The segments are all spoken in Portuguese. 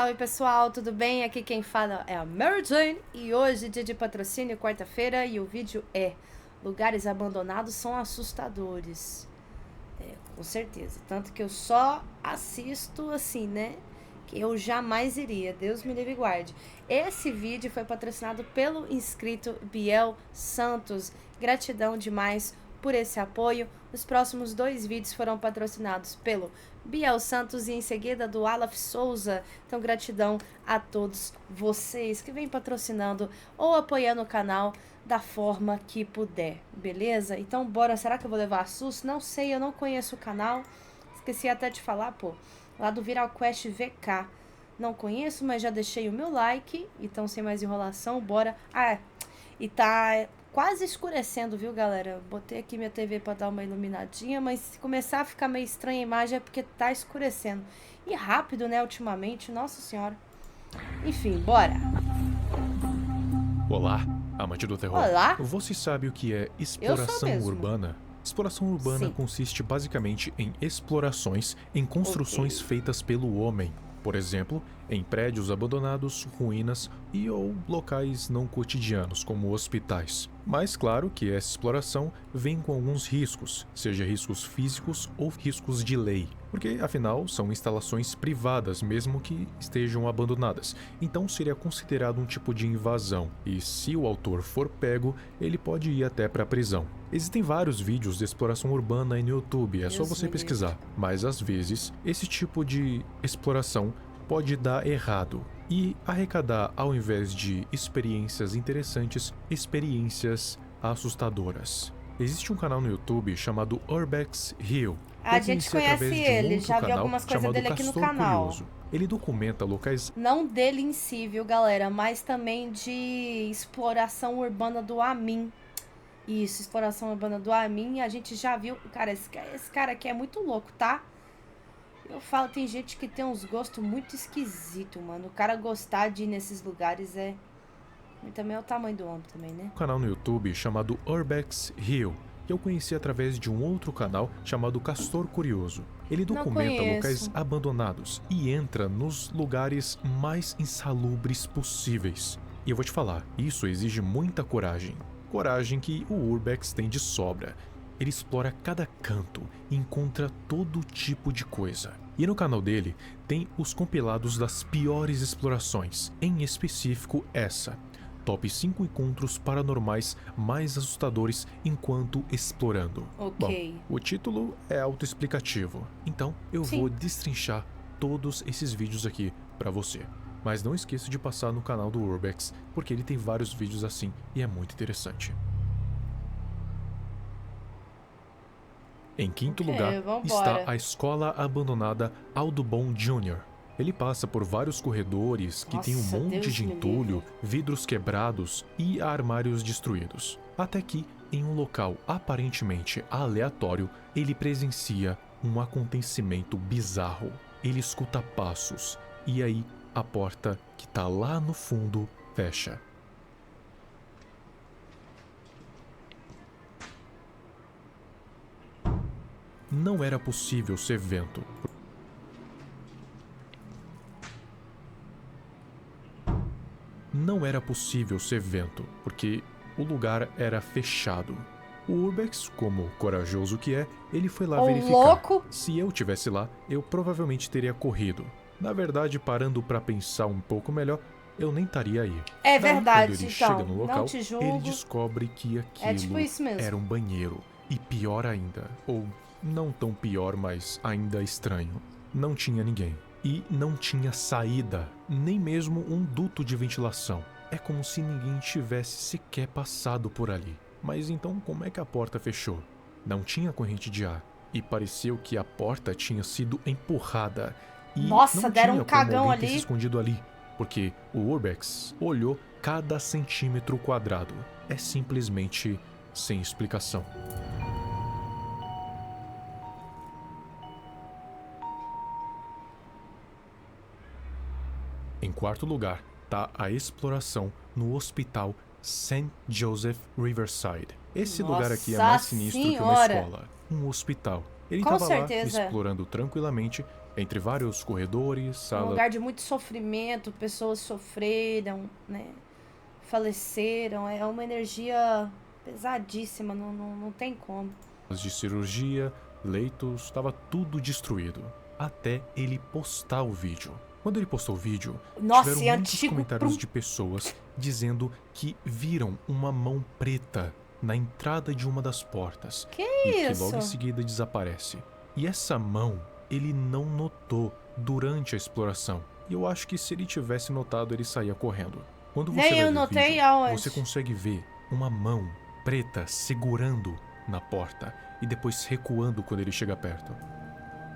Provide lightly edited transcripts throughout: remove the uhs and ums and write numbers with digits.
salve pessoal, tudo bem? Aqui quem fala é a Mary Jane e hoje dia de patrocínio, quarta-feira, e o vídeo é Lugares abandonados são assustadores. Com certeza, tanto que eu só assisto assim, né? Que eu jamais iria, Deus me livre e guarde. Esse vídeo foi patrocinado pelo inscrito Biel Santos, gratidão demais por esse apoio. Os próximos 2 vídeos foram patrocinados pelo Biel Santos e em seguida do Alaf Souza. Então gratidão a todos vocês que vêm patrocinando ou apoiando o canal da forma que puder, beleza? Então bora, será que eu vou levar susto? Não sei, eu não conheço o canal. Esqueci até de falar, pô, lá do Viral Quest VK. Não conheço, mas já deixei o meu like. Então sem mais enrolação, bora. E tá quase escurecendo, viu, galera? Botei aqui minha TV pra dar uma iluminadinha, mas se começar a ficar meio estranha a imagem é porque tá escurecendo. E rápido, né, ultimamente, nossa senhora. Enfim, bora. Olá, amante do terror. Olá. Você sabe o que é exploração urbana? Exploração urbana Sim. consiste basicamente em explorações em construções feitas pelo homem. Por exemplo, em prédios abandonados, ruínas ou locais não cotidianos, como hospitais. Mas claro que essa exploração vem com alguns riscos, seja riscos físicos ou riscos de lei, porque afinal são instalações privadas mesmo que estejam abandonadas, então seria considerado um tipo de invasão, e se o autor for pego, ele pode ir até para a prisão. Existem vários vídeos de exploração urbana aí no YouTube, é só você pesquisar, mas às vezes esse tipo de exploração pode dar errado e arrecadar, ao invés de experiências interessantes, experiências assustadoras. Existe um canal no YouTube chamado Urbex Hill. A gente conhece ele, já vi algumas coisas dele aqui no canal. Curioso. Ele documenta locais... Não dele em si, viu, galera, mas também de exploração urbana do Amin. Isso, exploração urbana do Amin, a gente já viu. Cara, esse cara aqui é muito louco, tá? Eu falo, tem gente que tem uns gostos muito esquisitos, mano. O cara gostar de ir nesses lugares é... E também é o tamanho do homem também, né? Um canal no YouTube chamado Urbex Hill, que eu conheci através de um outro canal chamado Castor Curioso. Ele documenta locais abandonados e entra nos lugares mais insalubres possíveis. E eu vou te falar, isso exige muita coragem. Coragem que o Urbex tem de sobra. Ele explora cada canto e encontra todo tipo de coisa. E no canal dele tem os compilados das piores explorações, em específico essa. Top 5 encontros paranormais mais assustadores enquanto explorando. Ok. Bom, o título é autoexplicativo, então eu vou destrinchar todos esses vídeos aqui para você. Mas não esqueça de passar no canal do Urbex, porque ele tem vários vídeos assim e é muito interessante. Em quinto lugar está a escola abandonada Audubon Jr. Ele passa por vários corredores que tem um monte de entulho, vidros quebrados e armários destruídos. Até que, em um local aparentemente aleatório, ele presencia um acontecimento bizarro. Ele escuta passos e aí a porta que tá lá no fundo fecha. Não era possível ser vento. Não era possível ser vento, porque o lugar era fechado. O Urbex, como corajoso que é, ele foi lá verificar. Louco. Se eu tivesse lá, eu provavelmente teria corrido. Na verdade, parando para pensar um pouco melhor, eu nem estaria aí. É verdade, quando ele então, chega no local, não te julgo. ele descobre que aquilo tipo isso mesmo. era um banheiro. E pior ainda, ou não tão pior, mas ainda estranho, não tinha ninguém. E não tinha saída, nem mesmo um duto de ventilação. É como se ninguém tivesse sequer passado por ali. Mas então como é que a porta fechou? Não tinha corrente de ar. E pareceu que a porta tinha sido empurrada. E nossa, não deram tinha um cagão como alguém ter ali. se escondido ali. Porque o Urbex olhou cada centímetro quadrado. É simplesmente sem explicação. Em quarto lugar, está a exploração no Hospital St. Joseph Riverside. Esse lugar aqui é mais sinistro que uma escola. Um hospital. Ele estava lá explorando tranquilamente Entre vários corredores, Um salas lugar de muito sofrimento, pessoas sofreram, né? Faleceram. É uma energia pesadíssima, não tem como. de cirurgia, leitos, estava tudo destruído. Até ele postar o vídeo. Quando ele postou o vídeo, Nossa, tiveram e muitos antigo. comentários de pessoas dizendo que viram uma mão preta na entrada de uma das portas Que e que isso? logo em seguida desaparece. E essa mão ele não notou durante a exploração. E eu acho que se ele tivesse notado, ele saía correndo. Quando você Nem vai eu ver o notei vídeo, aonde. você consegue ver uma mão preta segurando na porta e depois recuando quando ele chega perto.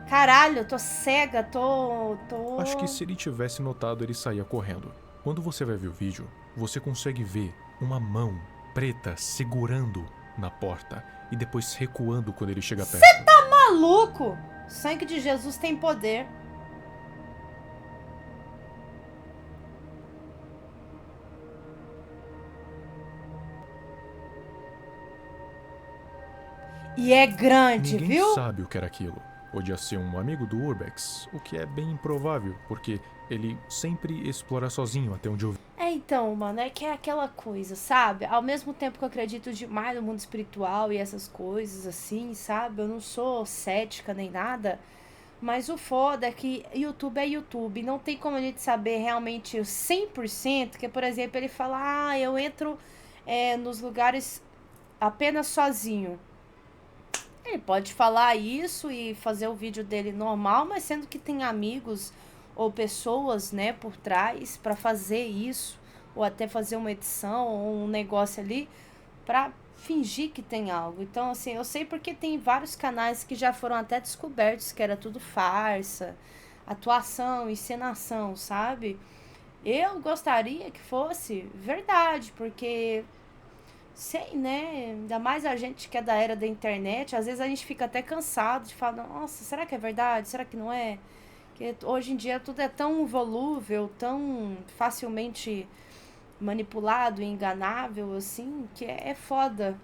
Caralho, eu tô cega, tô. Acho que se ele tivesse notado, ele saía correndo. Quando você vai ver o vídeo, você consegue ver uma mão preta segurando na porta e depois recuando quando ele chega perto. Você tá maluco? O sangue de Jesus tem poder. E é grande, Ninguém viu? sabe o que era aquilo. Podia ser um amigo do Urbex, o que é bem improvável, porque ele sempre explora sozinho, até onde eu vi. É, então, mano, é que é aquela coisa, sabe? Ao mesmo tempo que eu acredito demais no mundo espiritual e essas coisas assim, sabe? Eu não sou cética nem nada, mas o foda é que YouTube é YouTube. Não tem como a gente saber realmente o 100%, que, por exemplo, ele fala, ah, eu entro nos lugares apenas sozinho. Ele pode falar isso e fazer o vídeo dele normal, mas sendo que tem amigos ou pessoas, né, por trás para fazer isso, ou até fazer uma edição ou um negócio ali para fingir que tem algo. Então, assim, eu sei porque tem vários canais que já foram até descobertos que era tudo farsa, atuação, encenação, sabe? Eu gostaria que fosse verdade, porque sei, né? Ainda mais a gente que é da era da internet, às vezes a gente fica até cansado de falar, nossa, será que é verdade? Será que não é? Porque hoje em dia tudo é tão volúvel, tão facilmente manipulado e enganável, assim, que é foda.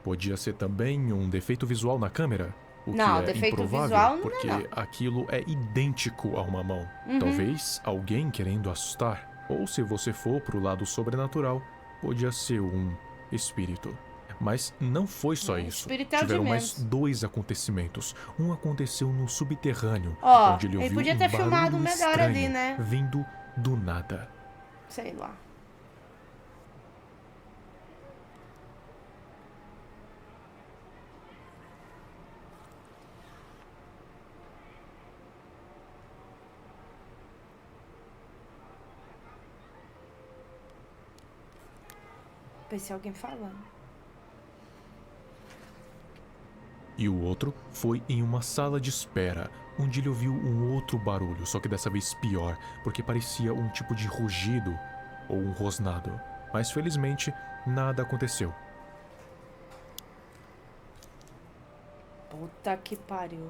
Podia ser também um defeito visual na câmera, o que Não, é defeito improvável, visual não porque é, não. aquilo é idêntico a uma mão. Talvez alguém querendo assustar, ou se você for pro lado sobrenatural, podia ser um espírito. Mas não foi só isso. Espírito é o de Tiveram mais menos. 2 acontecimentos. Um aconteceu no subterrâneo, Ó, onde ele ele ouviu podia um ter filmado barulho melhor estranho ali, né? vindo do nada. Sei lá. Pensei alguém falando. E o outro foi em uma sala de espera, onde ele ouviu um outro barulho, só que dessa vez pior, porque parecia um tipo de rugido ou um rosnado. Mas felizmente, nada aconteceu. Puta que pariu.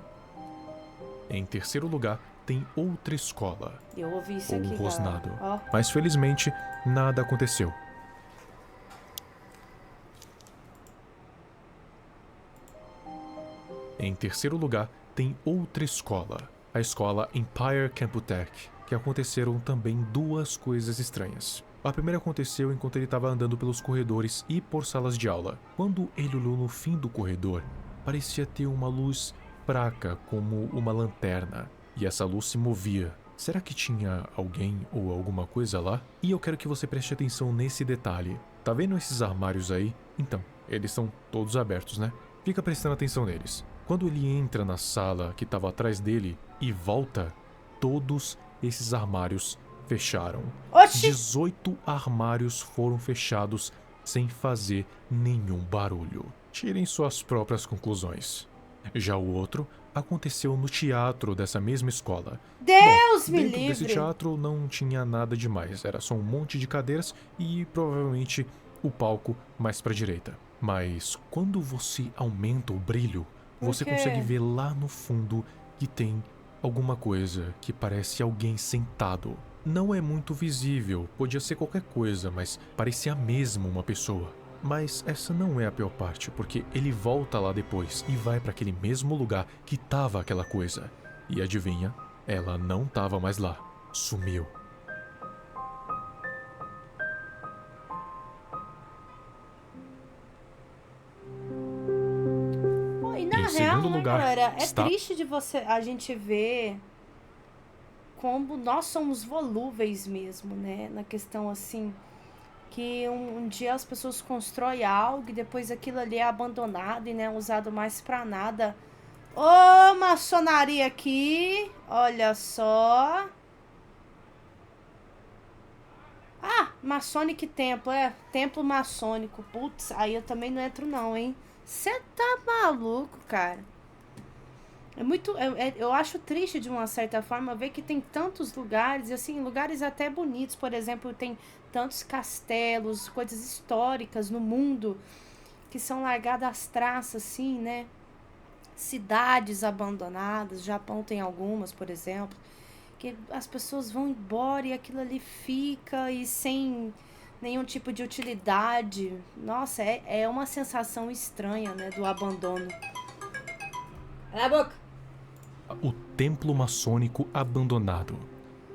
Em terceiro lugar, tem outra escola, Eu ouvi isso ou aqui, um rosnado. galera. Ó. Mas felizmente, nada aconteceu. Em terceiro lugar, tem outra escola, a escola Empire Camputech, que aconteceram também 2 coisas estranhas. A primeira aconteceu enquanto ele estava andando pelos corredores e por salas de aula. Quando ele olhou no fim do corredor, parecia ter uma luz fraca como uma lanterna, e essa luz se movia. Será que tinha alguém ou alguma coisa lá? E eu quero que você preste atenção nesse detalhe. Tá vendo esses armários aí? Então, eles são todos abertos, né? Fica prestando atenção neles. Quando ele entra na sala que estava atrás dele e volta, todos esses armários fecharam. Oxi! 18 armários foram fechados sem fazer nenhum barulho. Tirem suas próprias conclusões. Já o outro aconteceu no teatro dessa mesma escola. Deus Bom, me dentro desse livre! teatro não tinha nada demais, era só um monte de cadeiras e provavelmente o palco mais para a direita. Mas quando você aumenta o brilho, você quê? consegue ver lá no fundo que tem alguma coisa que parece alguém sentado. Não é muito visível, podia ser qualquer coisa, mas parecia mesmo uma pessoa. Mas essa não é a pior parte, porque ele volta lá depois e vai para aquele mesmo lugar que tava aquela coisa. E adivinha? Ela não estava mais lá. Sumiu. Pô, e Em na segundo real, né, lugar galera? É está... triste de a gente ver como nós somos volúveis mesmo, né? Na questão assim, que um dia as pessoas constroem algo e depois aquilo ali é abandonado e não é usado mais pra nada. Ô, maçonaria aqui, olha só. Ah, Masonic Templo, templo maçônico. Putz, aí eu também não entro não, hein? Você tá maluco, cara? É muito. Eu acho triste de uma certa forma ver que tem tantos lugares, e assim, lugares até bonitos. Por exemplo, tem tantos castelos, coisas históricas no mundo que são largadas às traças, assim, né? Cidades abandonadas. Japão tem algumas, por exemplo, que as pessoas vão embora e aquilo ali fica e sem nenhum tipo de utilidade. Nossa, é uma sensação estranha, né? Do abandono. Cala a boca! O Templo Maçônico Abandonado.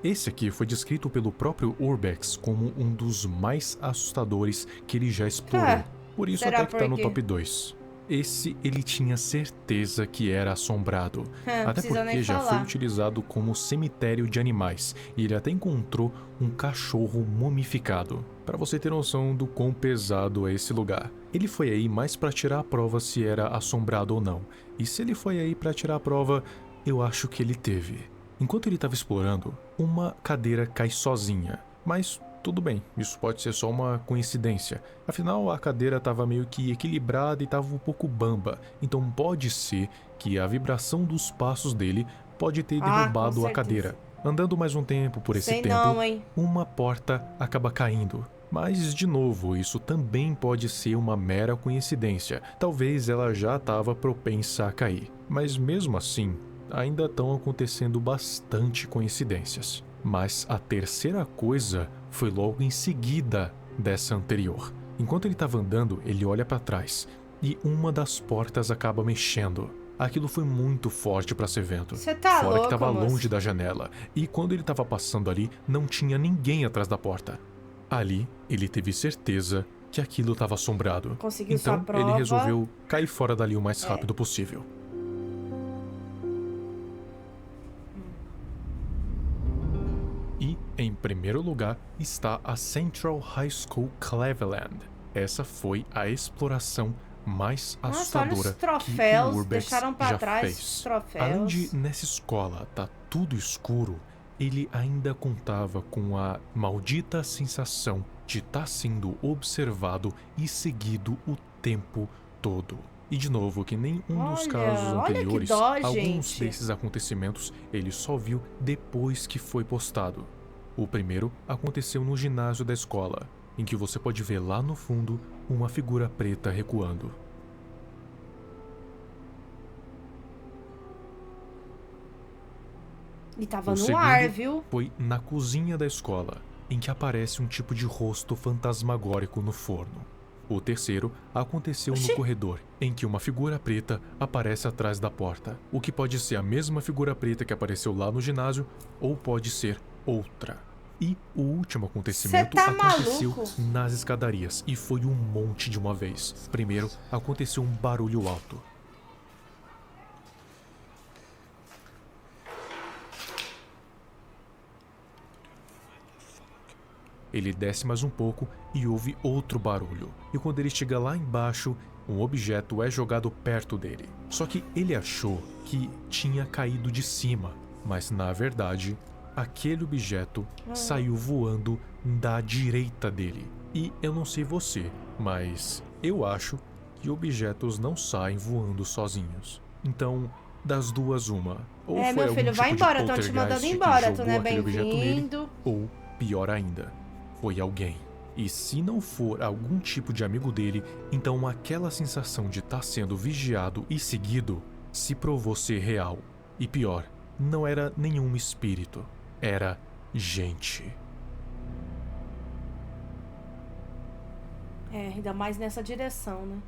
Esse aqui foi descrito pelo próprio Urbex como um dos mais assustadores que ele já explorou. Por isso Será até que tá por no quê? top 2. Esse ele tinha certeza que era assombrado. Não Até precisa nem porque já foi falar. utilizado como cemitério de animais. E ele até encontrou um cachorro mumificado. Para você ter noção do quão pesado é esse lugar. Ele foi aí mais para tirar a prova se era assombrado ou não. E se ele foi aí para tirar a prova, eu acho que ele teve. Enquanto ele estava explorando, uma cadeira cai sozinha. Mas tudo bem, isso pode ser só uma coincidência. Afinal, a cadeira estava meio que equilibrada e estava um pouco bamba. Então pode ser que a vibração dos passos dele pode ter Ah, com derrubado a certeza. cadeira. Andando mais um tempo por esse Sei templo, não, hein? uma porta acaba caindo. Mas, de novo, isso também pode ser uma mera coincidência. Talvez ela já estava propensa a cair. Mas mesmo assim, ainda estão acontecendo bastante coincidências. Mas a terceira coisa foi logo em seguida dessa anterior. Enquanto ele estava andando, ele olha para trás e uma das portas acaba mexendo. Aquilo foi muito forte para ser vento. Você tá Fora que louco, estava longe moço? da janela, e quando ele estava passando ali, não tinha ninguém atrás da porta. Ali, ele teve certeza que aquilo estava assombrado. Conseguiu sua Então, ele prova. resolveu cair fora dali o mais rápido possível. E, em primeiro lugar, está a Central High School Cleveland. Essa foi a exploração mais Nossa, olha os assustadora que o troféus. Urbex Deixaram pra já trás fez. os troféus. Além de nessa escola tá tudo escuro, ele ainda contava com a maldita sensação de estar sendo observado e seguido o tempo todo. E de novo, que nem um dos casos Olha que anteriores, dó, alguns gente. desses acontecimentos ele só viu depois que foi postado. O primeiro aconteceu no ginásio da escola, em que você pode ver lá no fundo uma figura preta recuando. E tava O no segundo ar, viu? foi na cozinha da escola, em que aparece um tipo de rosto fantasmagórico no forno. O terceiro aconteceu no Oxi. corredor, em que uma figura preta aparece atrás da porta, o que pode ser a mesma figura preta que apareceu lá no ginásio, ou pode ser outra. E o último acontecimento Cê tá aconteceu maluco? nas escadarias, e foi um monte de uma vez. Primeiro, aconteceu um barulho alto. Ele desce mais um pouco e ouve outro barulho. E quando ele chega lá embaixo, um objeto é jogado perto dele. Só que ele achou que tinha caído de cima, mas na verdade, aquele objeto saiu voando da direita dele. E eu não sei você, mas eu acho que objetos não saem voando sozinhos. Então, das duas uma. Ou foi Meu algum filho, vai tipo de embora. Tão te mandando poltergeist que embora. Tu não é jogou aquele objeto nele, bem-vindo. ou pior ainda, foi alguém. E se não for algum tipo de amigo dele, então aquela sensação de estar sendo vigiado e seguido se provou ser real. E pior, não era nenhum espírito, era gente. Ainda mais nessa direção, né?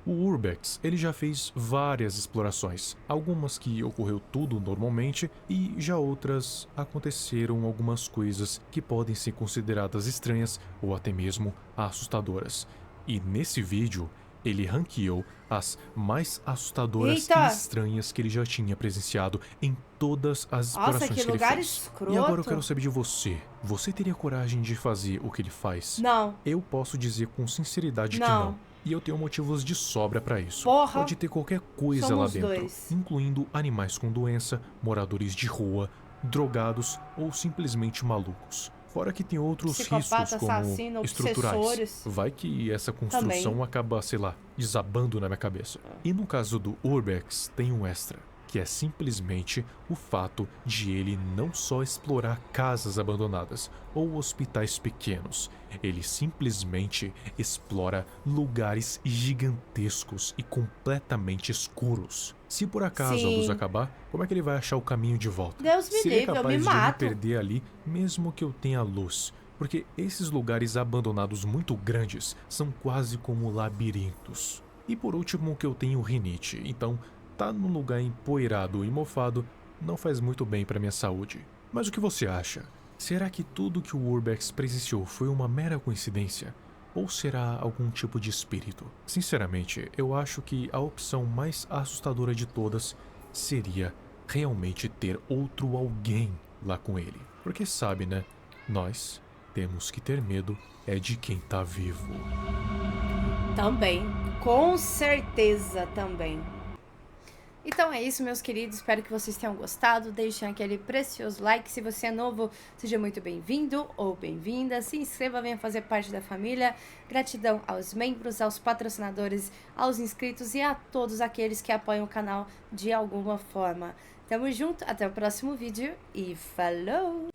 O Urbex, ele já fez várias explorações, algumas que ocorreu tudo normalmente e já outras aconteceram algumas coisas que podem ser consideradas estranhas ou até mesmo assustadoras. E nesse vídeo, ele ranqueou as mais assustadoras Eita! e estranhas que ele já tinha presenciado em todas as Nossa, explorações que que ele lugar fez. escroto. E agora eu quero saber de você. Você teria coragem de fazer o que ele faz? Não. Eu posso dizer com sinceridade que Não. não. E eu tenho motivos de sobra pra isso. Porra. Pode ter qualquer coisa lá Somos dentro, dois. incluindo animais com doença, moradores de rua, drogados ou simplesmente malucos. Fora que tem outros Psicopata, riscos como assassino, estruturais. obsessores. Vai que essa construção Também. acaba, sei lá, desabando na minha cabeça. E no caso do Urbex, tem um extra, que é simplesmente o fato de ele não só explorar casas abandonadas ou hospitais pequenos, ele simplesmente explora lugares gigantescos e completamente escuros. Se por acaso a luz Sim. acabar, como é que ele vai achar o caminho de volta? Deus me Se ele é livre, eu capaz me de me mato. perder ali, mesmo que eu tenha luz. Porque esses lugares abandonados muito grandes são quase como labirintos. E por último que eu tenho rinite, então tá num lugar empoeirado e mofado não faz muito bem para minha saúde. Mas o que você acha? Será que tudo que o Urbex presenciou foi uma mera coincidência? Ou será algum tipo de espírito? Sinceramente, eu acho que a opção mais assustadora de todas seria realmente ter outro alguém lá com ele. Porque sabe, né? Nós temos que ter medo é de quem tá vivo. Também. Com certeza também. Então é isso, meus queridos. Espero que vocês tenham gostado. Deixem aquele precioso like. Se você é novo, seja muito bem-vindo ou bem-vinda. Se inscreva, venha fazer parte da família. Gratidão aos membros, aos patrocinadores, aos inscritos e a todos aqueles que apoiam o canal de alguma forma. Tamo junto, até o próximo vídeo e falou!